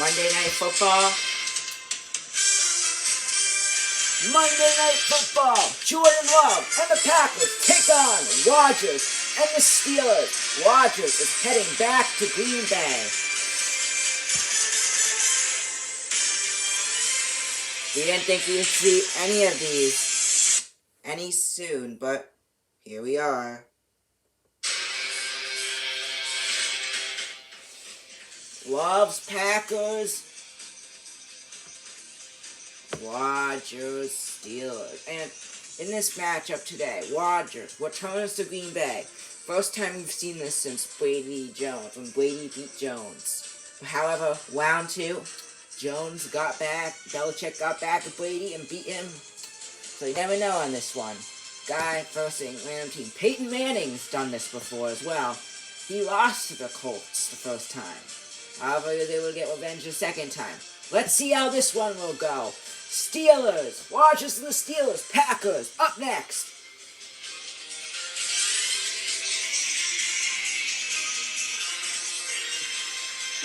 Monday Night Football. Monday Night Football. Jordan Love and the Packers take on Rodgers and the Steelers. Rodgers is heading back to Green Bay. We didn't think we would see any of these any soon, but here we are. Loves Packers. Rodgers, Steelers. And in this matchup today, Rodgers returns to Green Bay. First time we've seen this since Brady Jones, when Brady beat Jones. However, round 2, Jones got back, Belichick got back at Brady and beat him. So you never know on this one. Guy versus random team. Peyton Manning's done this before as well. He lost to the Colts the first time. However, they will get revenge the second time. Let's see how this one will go. Steelers, Rodgers and the Steelers, Packers, up next.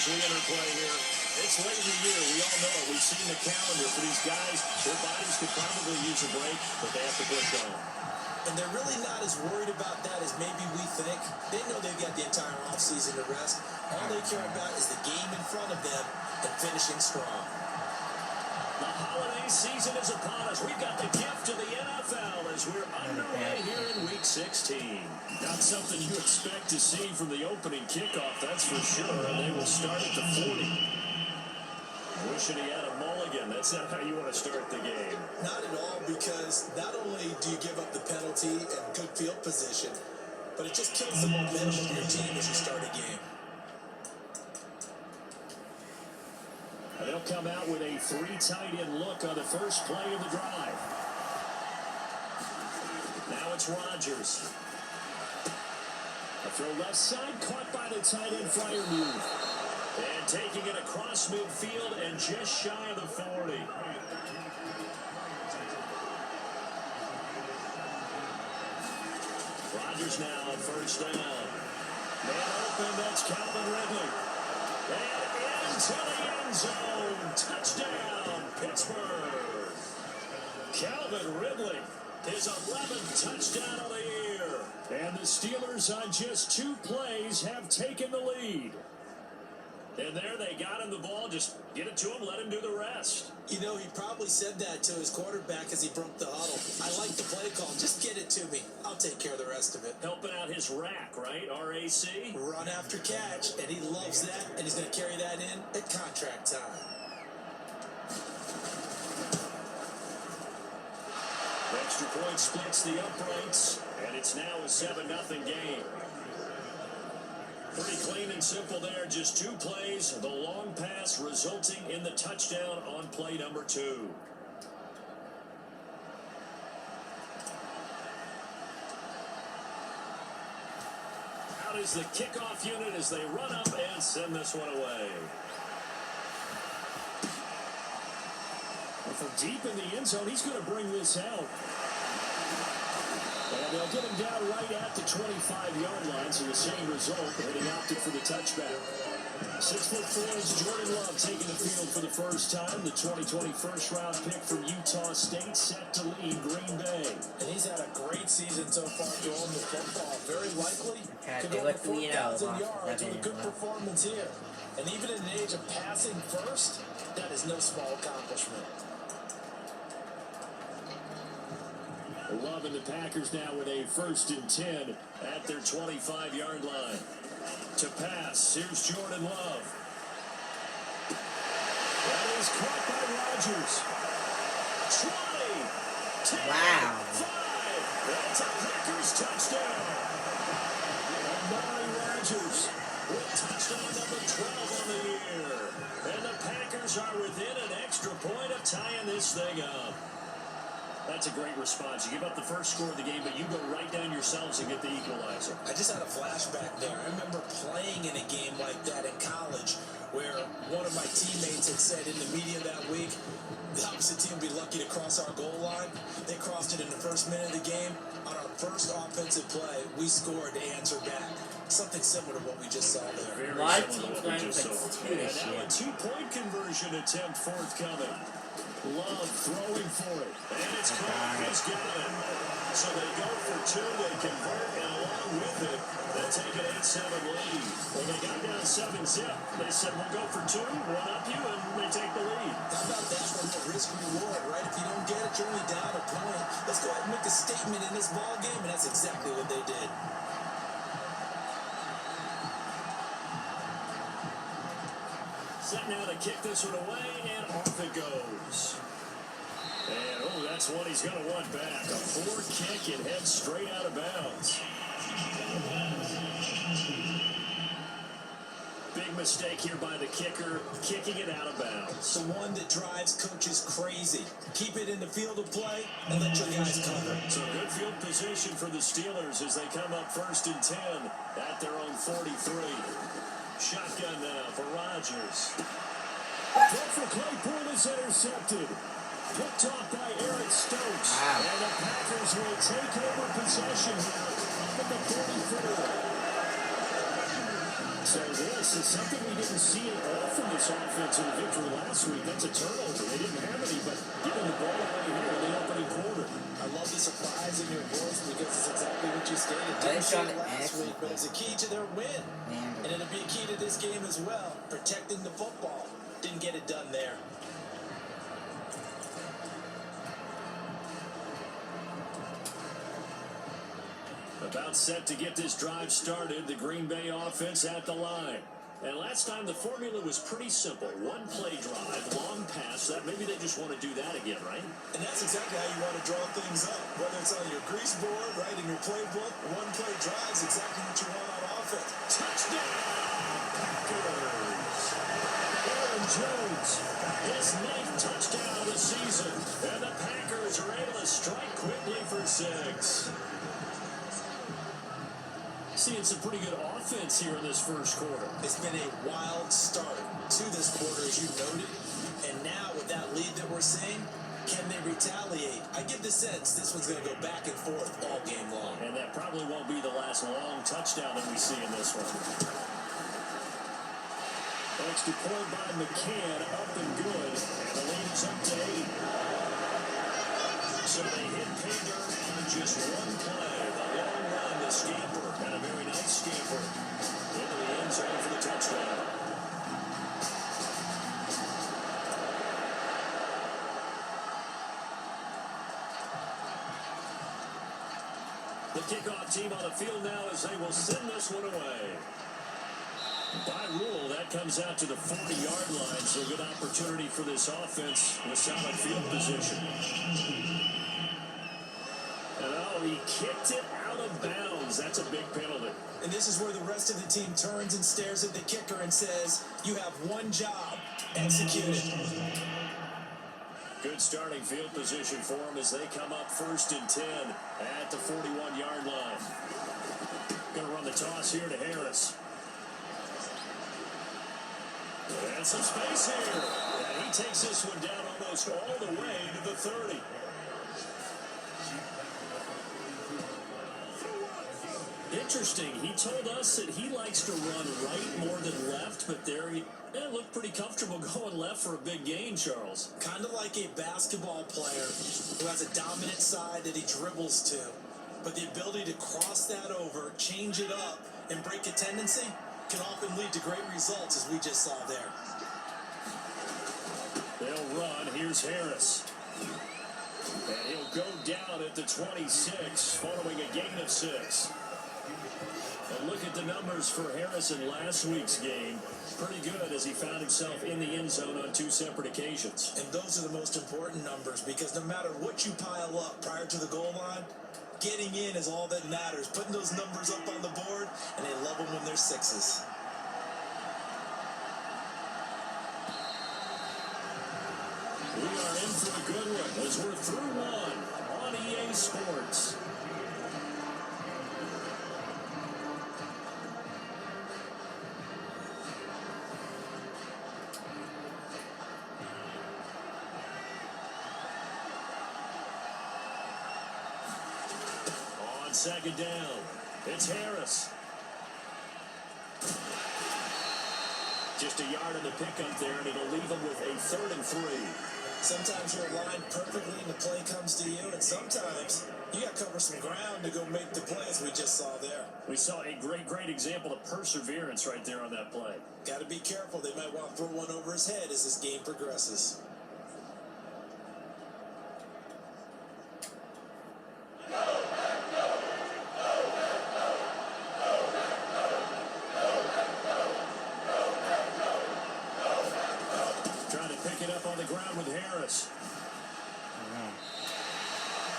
Interplay here. It's late in the year. We all know it. We've seen the calendar for these guys. Their bodies could probably use a break, but they have to push on. And they're really not as worried about that as maybe we think. They know they've got the entire offseason to rest. All they care about is the game in front of them and finishing strong. The holiday season is upon us. We've got the gift of the NFL as we're underway here in Week 16. Not something you expect to see from the opening kickoff, that's for sure. And they will start at the 40. Wishing he had a mulligan. That's not how you want to start the game. Not at all, because not only do you give up the penalty and good field position, but it just kills the momentum of your team as you start a game. They'll come out with a 3 tight end look on the first play of the drive. Now it's Rodgers. A throw left side, caught by the tight end flyer move. And taking it across midfield and just shy of the 40. Rodgers now on first down. Man open, that's Calvin Ridley. And into the end zone. Touchdown, Pittsburgh. Calvin Ridley, his 11th touchdown of the year. And the Steelers on just 2 plays have taken the lead. And there they got him the ball. Just get it to him, let him do the rest. You know, he probably said that to his quarterback as he broke the huddle. I like the play call. Just get it to me. I'll take care of the rest of it. Helping out his rack, right? R-A-C? Run after catch, and he loves that, and he's going to carry that in at contract time. Extra point splits the uprights, and it's now a 7-0 game. Pretty clean and simple there, just 2 plays. The long pass resulting in the touchdown on play number 2. Out is the kickoff unit as they run up and send this one away. Well, from deep in the end zone, he's going to bring this out. And they'll get him down right at the 25-yard line, so the same result, but he opted for the touchback. 6'4" is Jordan Love taking the field for the first time. The 2020 first-round pick from Utah State set to lead Green Bay. And he's had a great season so far throwing the football. Very likely to go look, over 4,000 yards with a good performance here. And even in an age of passing first, that is no small accomplishment. Love and the Packers now with a 1st and 10 at their 25-yard line. To pass, here's Jordan Love. That is caught by Rodgers. 20, 10, Wow. 5. That's a Packers touchdown. Amari Rodgers with touchdown number 12 on the year. And the Packers are within an extra point of tying this thing up. That's a great response. You give up the first score of the game, but you go right down yourselves and get the equalizer. I just had a flashback there. I remember playing in a game like that in college where one of my teammates had said in the media that week, the opposite team would be lucky to cross our goal line. They crossed it in the first minute of the game. On our first offensive play, we scored to answer back. Something similar to what we just saw there. Very Live similar to team's what we going just like saw. two this And now year. a two-point conversion attempt forthcoming. Love throwing for it. And it's caught. He's got it. So they go for two. They convert, and along with it, they take an 8-7 lead. When they got down 7-zip, they said, we'll go for two, one up you, and they take the lead. How about that for a risk-reward, right? If you don't get it, you're only down a point. Let's go ahead and make a statement in this ball game, and that's exactly what they did. Set now to kick this one away, and off it goes. And, oh, that's one he's going to want back. A poor kick, it heads straight out of bounds. Big mistake here by the kicker, kicking it out of bounds. The one that drives coaches crazy. Keep it in the field of play and let your guys cover. So good field position for the Steelers as they come up 1st and 10 at their own 43. Shotgun now for Rodgers. Throw for Claypool is intercepted. Picked off by Eric Stokes. Wow. And the Packers will take over possession here up at the 44. So this is something we didn't see at all from this offense in the victory last week. That's a turnover. They didn't have any, but giving the ball away here in the opening quarter. I love the surprise in your voice because it's exactly what you stated. They Didn't see shot it it last excellent. week, but it's a key to their win. Man. And it'll be a key to this game as well. Protecting the football. Didn't get it done there. About set to get this drive started, the Green Bay offense at the line. And last time the formula was pretty simple. One play drive, long pass. That maybe they just want to do that again, right? And that's exactly how you want to draw things up. Whether it's on your grease board, right, in your playbook, one play drive is exactly what you want on offense. Touchdown, Packers! Aaron Jones, his 9th touchdown of the season. And the Packers are able to strike quickly for 6. Seeing some pretty good offense here in this first quarter. It's been a wild start to this quarter, as you noted. And now with that lead that we're seeing, can they retaliate? I get the sense this one's going to go back and forth all game long. And that probably won't be the last long touchdown that we see in this one. Extra point by McCann, up and good. And the lead is up to 8. So they hit pay dirt on just one play. The long run to Scamper. And a very nice scamper into the end zone for the touchdown. The kickoff team on the field now as they will send this one away. By rule, that comes out to the 40-yard line, so a good opportunity for this offense with solid field position. And oh, he kicked it out of bounds. That's a big penalty. And this is where the rest of the team turns and stares at the kicker and says, you have one job, execute it. Good starting field position for them as they come up 1st and 10 at the 41-yard line. Going to run the toss here to Harris. And some space here. And he takes this one down almost all the way to the 30. Interesting. He told us that he likes to run right more than left, but there he looked pretty comfortable going left for a big gain, Charles. Kind of like a basketball player who has a dominant side that he dribbles to. But the ability to cross that over, change it up, and break a tendency can often lead to great results, as we just saw there. They'll run. Here's Harris. And he'll go down at the 26 following a gain of 6. And look at the numbers for Harris in last week's game. Pretty good as he found himself in the end zone on 2 separate occasions. And those are the most important numbers because no matter what you pile up prior to the goal line, getting in is all that matters. Putting those numbers up on the board, and they love them when they're 6s. We are in for a good one as we're through 1. second down. It's Harris. Just a yard on the pickup there, and it'll leave them with a 3rd and 3. Sometimes you're aligned perfectly and the play comes to you, and sometimes you got to cover some ground to go make the play, as we just saw there. We saw a great example of perseverance right there on that play. Got to be careful. They might want to throw one over his head as this game progresses. Trying to pick it up on the ground with Harris.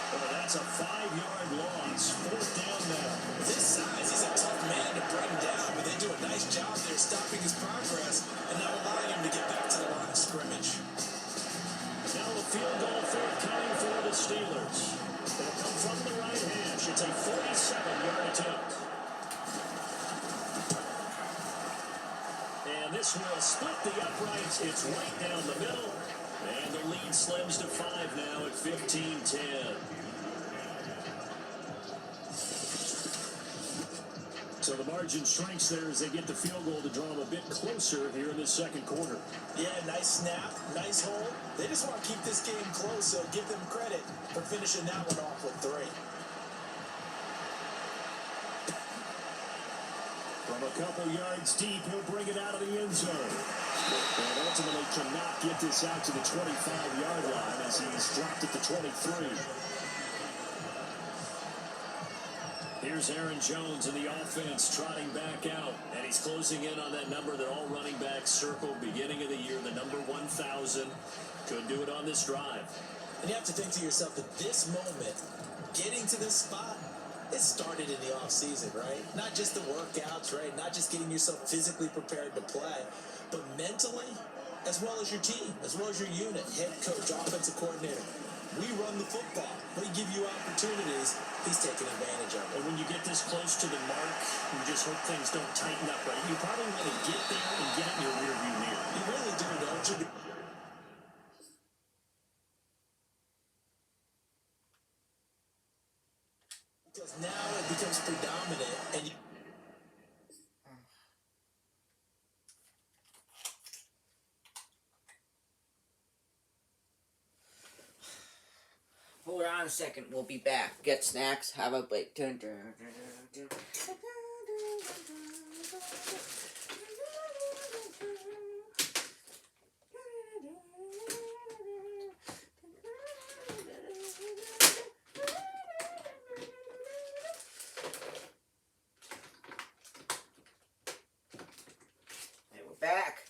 Oh, that's a 5-yard loss. 4th down now. This size, he's a tough man to bring down, but they do a nice job there stopping his progress and not allowing him to get back to the line of scrimmage. Now a field goal forthcoming for the Steelers. It'll come from the right hash. It's a 47-yard attempt. And this will split the uprights. It's right down the middle. And the lead slims to 5 now at 15-10. So the margin shrinks there as they get the field goal to draw them a bit closer here in the second quarter. Yeah, nice snap, nice hold. They just want to keep this game close, so give them credit for finishing that one off with 3. From a couple yards deep, he'll bring it out of the end zone. And ultimately cannot get this out to the 25-yard line as he's dropped at the 23. Here's Aaron Jones in the offense trotting back out. And he's closing in on that number that all running backs circled beginning of the year, the number 1,000. Could do it on this drive. And you have to think to yourself that this moment, getting to this spot, it started in the offseason, right? Not just the workouts, right? Not just getting yourself physically prepared to play, but mentally, as well as your team, as well as your unit, head coach, offensive coordinator. We run the football. We give you opportunities. He's taking advantage of it. And when you get this close to the mark, you just hope things don't tighten up, right? You probably want to get there and get in your rearview mirror. You really do, don't you? Because now it becomes predominant, and you... Hold on a second, we'll be back. Get snacks, have a break. Hey, we're back.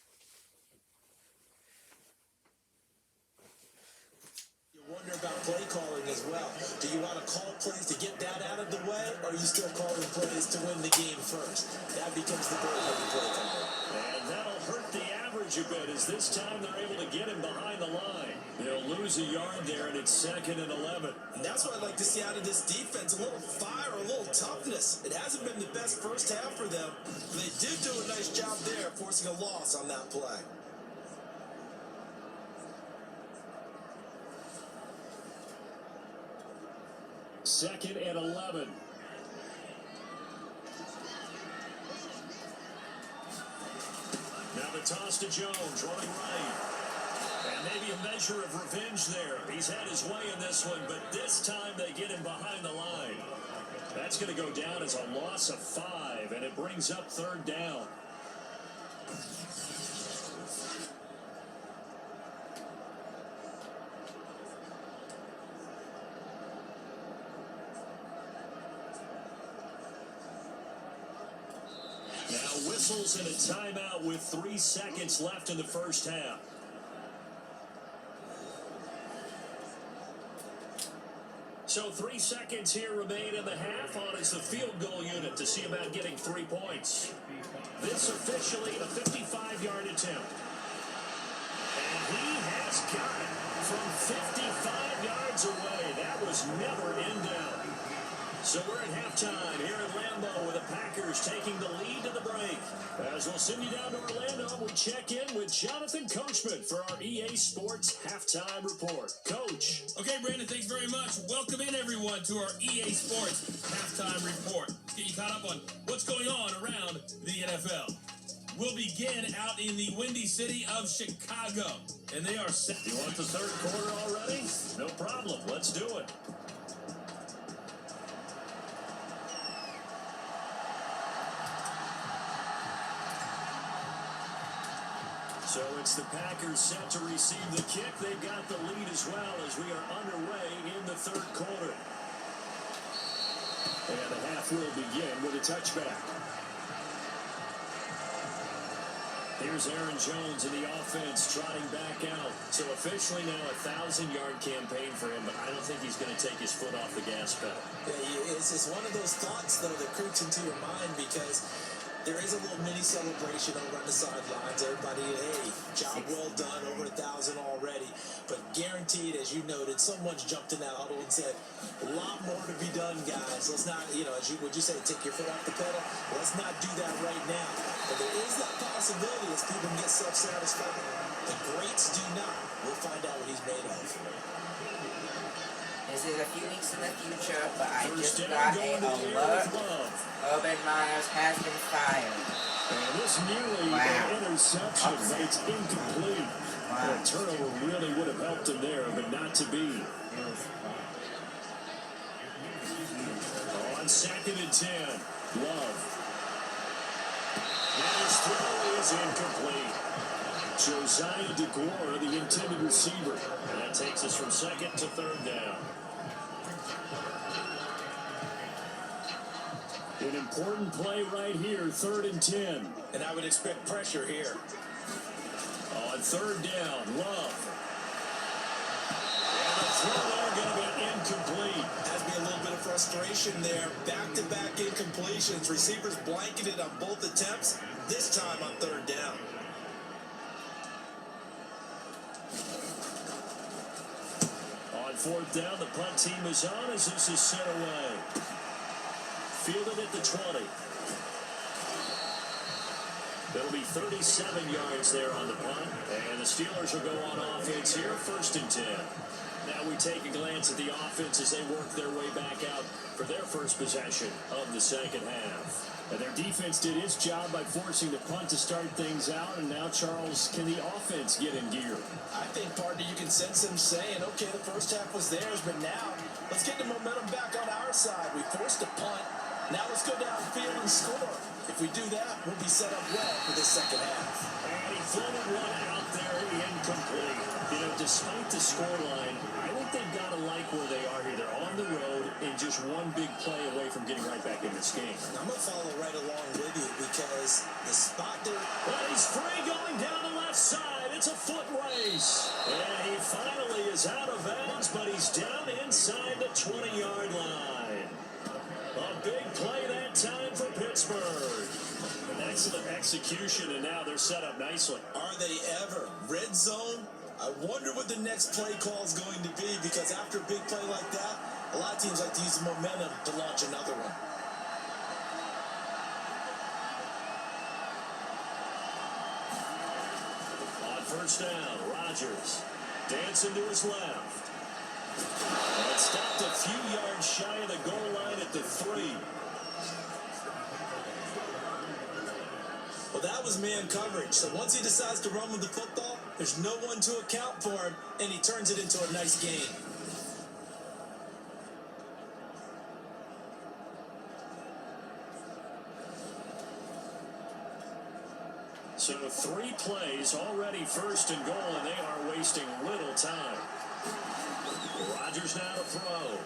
Wonder about play calling as well. Do you want to call plays to get that out of the way, or are you still calling plays to win the game first? That becomes the goal of the play caller. And that'll hurt the average a bit as this time they're able to get him behind the line. They'll lose a yard there, and it's 2nd and 11. And that's what I'd like to see out of this defense, a little fire, a little toughness. It hasn't been the best first half for them, but they did do a nice job there, forcing a loss on that play. Second and 11. Now the toss to Jones, running right. And maybe a measure of revenge there. He's had his way in this one, but this time they get him behind the line. That's going to go down as a loss of 5, and it brings up 3rd down. Now whistles and a timeout with 3 seconds left in the first half. So 3 seconds here remain in the half on as the field goal unit to see about getting 3 points. This officially a 55-yard attempt. And he has got it from 55 yards away. That was never in doubt. So we're at halftime here at Lambeau with the Packers taking the lead to the break. As we'll send you down to Orlando, we check in with Jonathan Coachman for our EA Sports Halftime Report. Coach. Okay, Brandon, thanks very much. Welcome in, everyone, to our EA Sports Halftime Report. Let's get you caught up on what's going on around the NFL. We'll begin out in the windy city of Chicago, and they are set. You want the third quarter already? No problem. Let's do it. So it's the Packers set to receive the kick. They've got the lead as well as we are underway in the third quarter. And the half will begin with a touchback. Here's Aaron Jones in the offense trotting back out. So officially now a 1,000-yard campaign for him, but I don't think he's going to take his foot off the gas pedal. Yeah, it's just one of those thoughts, though, that creeps into your mind because there is a little mini celebration over on the sidelines. Everybody, hey, job well done, over 1,000 already. But guaranteed, as you noted, someone's jumped in that huddle and said, a lot more to be done, guys. Let's not, would you say, take your foot off the pedal? Let's not do that right now. But there is that possibility as people get self-satisfied. The greats do not. We'll find out what he's made of. This is a few weeks in the future, but I just got an alert. Urban Myers has been fired. And this nearly an interception, but it's incomplete. A turnover really would have helped him there, but not to be. On 2nd and 10, Love. And his throw is incomplete. Josiah DeGuara, the intended receiver. And that takes us from 2nd to 3rd down. An important play right here, 3rd and 10. And I would expect pressure here. On 3rd down, Love. And the throw there going to be incomplete. Has me a little bit of frustration there. Back-to-back incompletions. Receivers blanketed on both attempts. This time on 3rd down. On 4th down, the punt team is on as this is sent away. Fielded at the 20. It'll be 37 yards there on the punt. And the Steelers will go on offense here, 1st and 10. Now we take a glance at the offense as they work their way back out for their first possession of the second half. And their defense did its job by forcing the punt to start things out. And now, Charles, can the offense get in gear? I think, partner, you can sense them saying, okay, the first half was theirs, but now let's get the momentum back on our side. We forced a punt. Now let's go downfield and score. If we do that, we'll be set up well for this second half. And he floated one out there, incomplete. Despite the scoreline, I think they've got to like where they are here. They're on the road and just one big play away from getting right back in this game. I'm going to follow right along with you because the spot there... Well, he's free going down the left side. It's a foot race. And he finally is out of bounds, but he's down inside the 20-yard line. A big play that time for Pittsburgh. An excellent execution, and now they're set up nicely. Are they ever? Red zone? I wonder what the next play call is going to be because after a big play like that, a lot of teams like to use the momentum to launch another one. On 1st down, Rodgers dancing to his left. And stopped a few yards shy of the goal line at the 3. Well, that was man coverage. So once he decides to run with the football, there's no one to account for him, and he turns it into a nice game. So 3 plays, already 1st and goal, and they are wasting little time. Rodgers now to throw.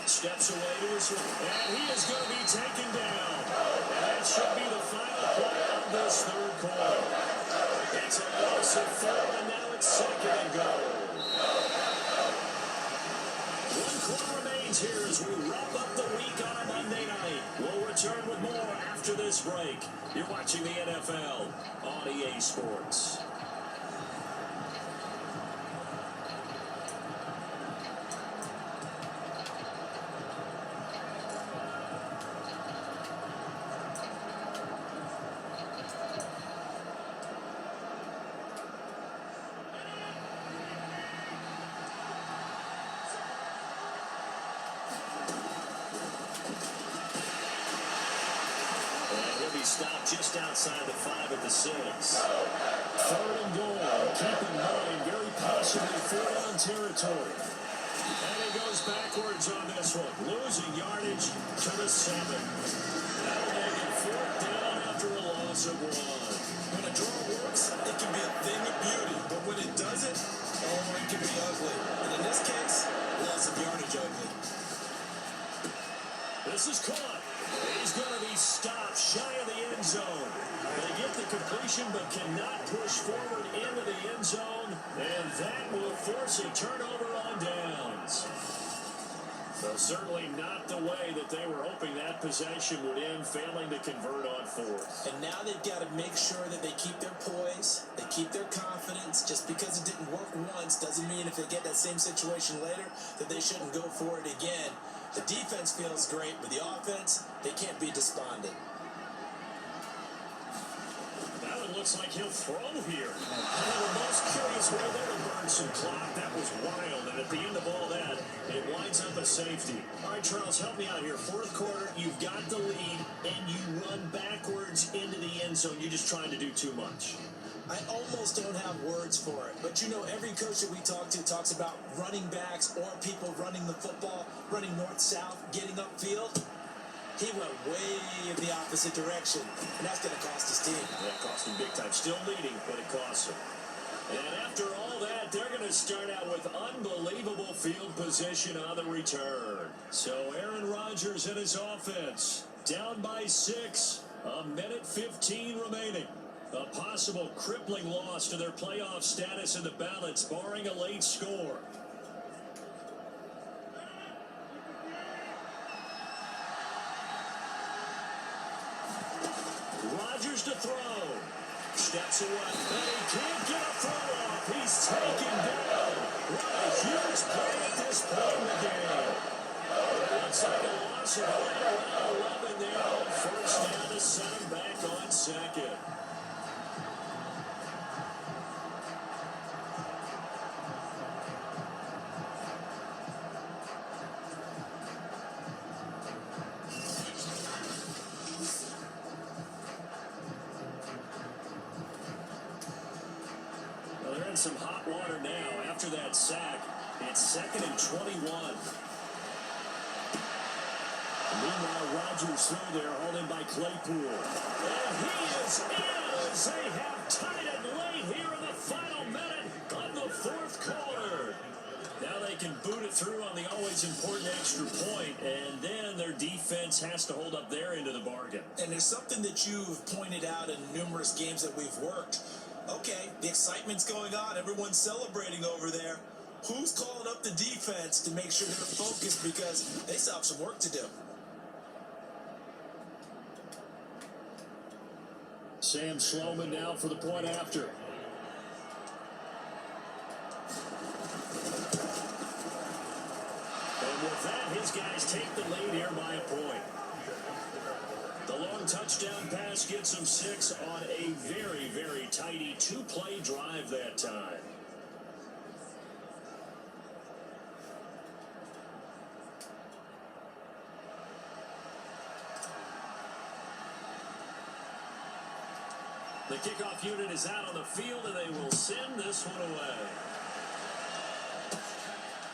Steps away to his right, and he is going to be taken down. And that should be the final play of this 3rd quarter. It's a loss of 4, and now it's 2nd and goal. 1 quarter remains here as we wrap up the week on a Monday night. We'll return with more after this break. You're watching the NFL on EA Sports. be stopped just outside the 5 at the 6. 3rd and goal. Keep in mind, very possibly 4-down territory. And he goes backwards on this one, losing yardage to the 7. That'll make it 4th down after a loss of 1. When a draw works, it can be a thing of beauty, but when it doesn't, oh, it can be ugly. And in this case, loss of yardage ugly. This is caught. He's going to be stopped shy of the end zone. They get the completion but cannot push forward into the end zone, and that will force a turnover on downs. So certainly not the way that they were hoping that possession would end, failing to convert on 4th. And now they've got to make sure that they keep their poise, they keep their confidence. Just because it didn't work once doesn't mean if they get that same situation later that they shouldn't go for it again. The defense feels great, but the offense, they can't be despondent. Now it looks like he'll throw here. And the most curious way there to burn some clock. That was wild, and at the end of all that, it winds up a safety. All right, Charles, help me out here. 4th quarter, you've got the lead, and you run backwards into the end zone. You're just trying to do too much. I almost don't have words for it, but you know, every coach that we talk to talks about running backs or people running the football, running north-south, getting upfield. He went way in the opposite direction, and that's going to cost his team. Yeah, it cost him big time. Still leading, but it costs him. And after all that, they're going to start out with unbelievable field position on the return. So Aaron Rodgers and his offense down by 6, 1:15 remaining. A possible crippling loss to their playoff status in the balance, barring a late score. Rodgers to throw. Steps away. And he can't get a throw off. He's taken down. What a huge play at this point in the game. It looks like a loss of right around 11 there. 1st down to set him back on 2nd. Some hot water now after that sack. It's 2nd and 21. Meanwhile, Rodgers through there, holding by Claypool. And he is in as they have tied it late here in the final minute of the 4th quarter. Now they can boot it through on the always important extra point, and then their defense has to hold up their end of the bargain. And there's something that you've pointed out in numerous games that we've worked. Okay, the excitement's going on. Everyone's celebrating over there. Who's calling up the defense to make sure they're focused, because they still have some work to do? Sam Sloman now for the point after. And with that, his guys take the lead here by a point. The long touchdown pass gets them 6 on a very, very tidy 2-play drive that time. The kickoff unit is out on the field, and they will send this one away.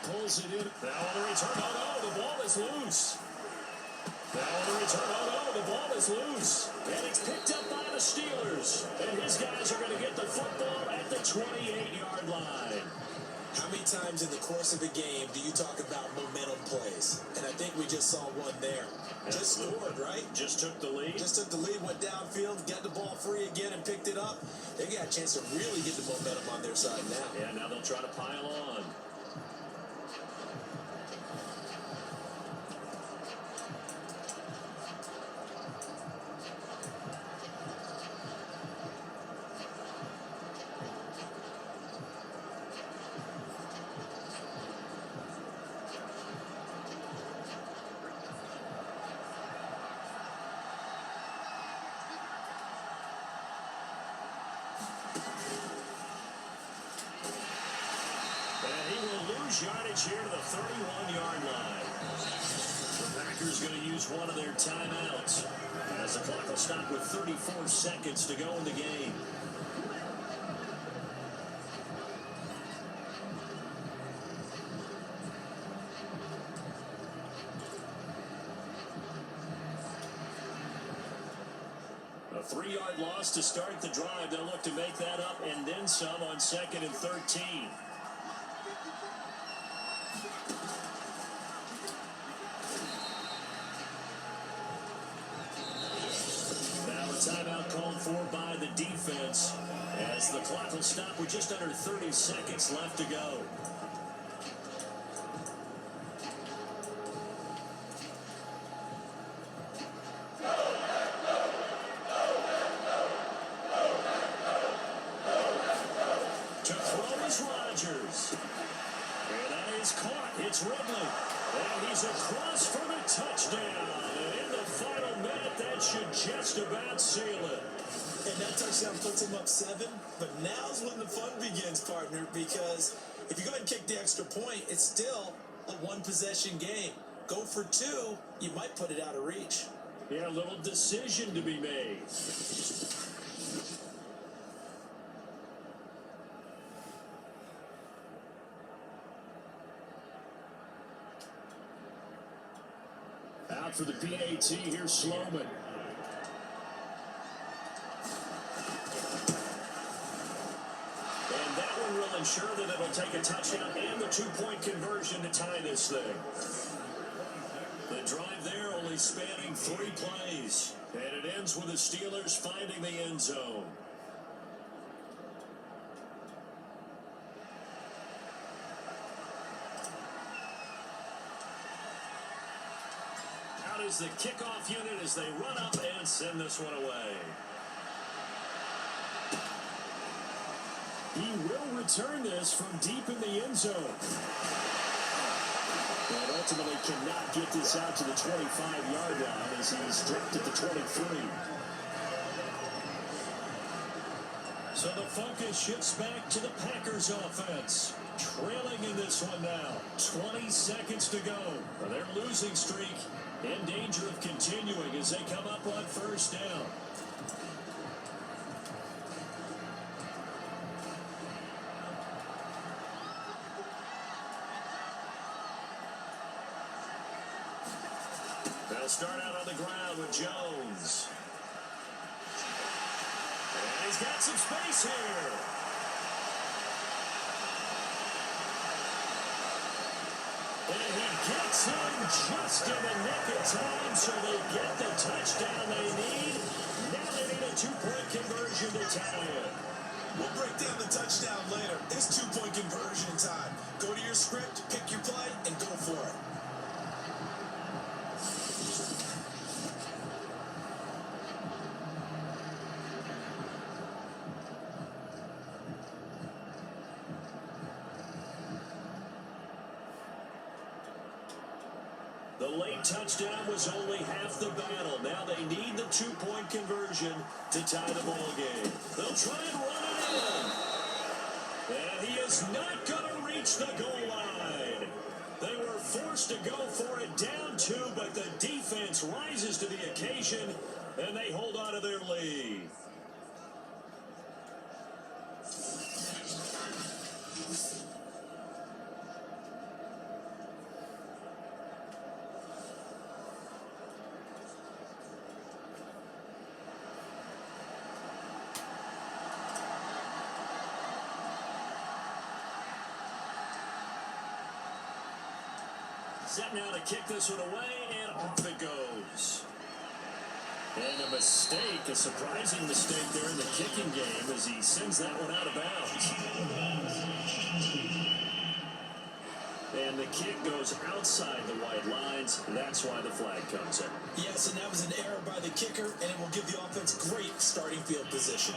Pulls it in. Now on the return. Oh, no, the ball is loose. Now on the return, oh no, the ball is loose. And it's picked up by the Steelers. And his guys are going to get the football at the 28-yard line. How many times in the course of a game do you talk about momentum plays? And I think we just saw one there. Just scored, right? Just took the lead. Just took the lead, went downfield, got the ball free again, and picked it up. They got a chance to really get the momentum on their side now. Yeah, now they'll try to pile on. Yardage here to the 31-yard line. The Packers going to use use one of their timeouts as the clock will stop with 34 seconds to go in the game. A 3-yard loss to start the drive. They'll look to make that up and then some on 2nd and 13. Now a timeout called for by the defense as the clock will stop with just under 30 seconds left to go. And that is caught. It's Ridley. And he's across for the touchdown. And in the final minute, that should just about seal it. And that touchdown puts him up 7. But now's when the fun begins, partner, because if you go ahead and kick the extra point, it's still a one-possession game. Go for 2, you might put it out of reach. Yeah, a little decision to be made. Out for the PAT, here's Sloman. And that one will ensure that it'll take a touchdown and the 2-point conversion to tie this thing. The drive there only spanning 3 plays. And it ends with the Steelers finding the end zone. Out is the kickoff unit as they run up and send this one away. He will return this from deep in the end zone. And ultimately cannot get this out to the 25-yard line as he's dropped at the 23. So the focus shifts back to the Packers offense. Trailing in this one now. 20 seconds to go. Their losing streak in danger of continuing as they come up on first down. They'll start out on the ground with Jones. And he's got some space here. And he gets him just in the nick of time, so they get the touchdown they need. Now they need a 2-point conversion to tie it. We'll break down the touchdown later. It's 2-point conversion time. Go to your script, pick your play, and go for it. The late touchdown was only half the battle. Now they need the 2-point conversion to tie the ball game. They'll try and run it in. And he is not going to reach the goal line. They were forced to go for it down 2, but the defense rises to the occasion, and they hold on to their lead. Set now to kick this one away, and off it goes. And a mistake, a surprising mistake there in the kicking game as he sends that one out of bounds. And the kick goes outside the white lines. That's why the flag comes in. Yes, and that was an error by the kicker, and it will give the offense great starting field position.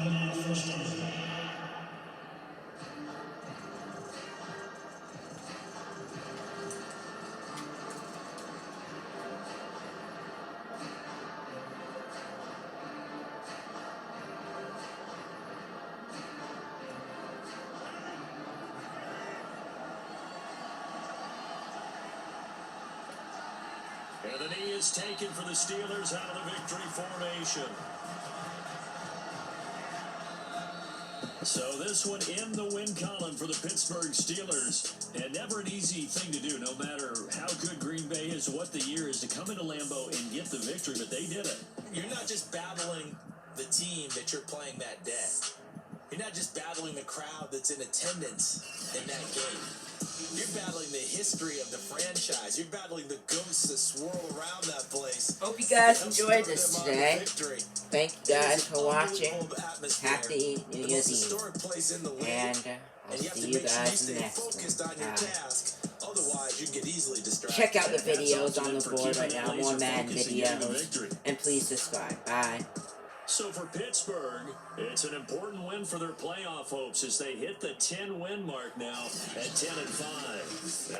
And the knee is taken for the Steelers out of the victory formation. So this one in the win column for the Pittsburgh Steelers. And never an easy thing to do, no matter how good Green Bay is, what the year is, to come into Lambeau and get the victory, but they did it. You're not just battling the team that you're playing that day. You're not just battling the crowd that's in attendance in that game. You're battling the history of the franchise. You're battling the ghosts that swirl around that place. Hope you guys enjoyed this today. Thank you guys for watching. Happy New Year's Eve. And I'll see you guys next one. Otherwise, you get easily distracted. Check out the videos on the board right now. More Madden videos. And please subscribe. Bye. So for Pittsburgh, it's an important win for their playoff hopes as they hit the 10-win mark now at 10-5.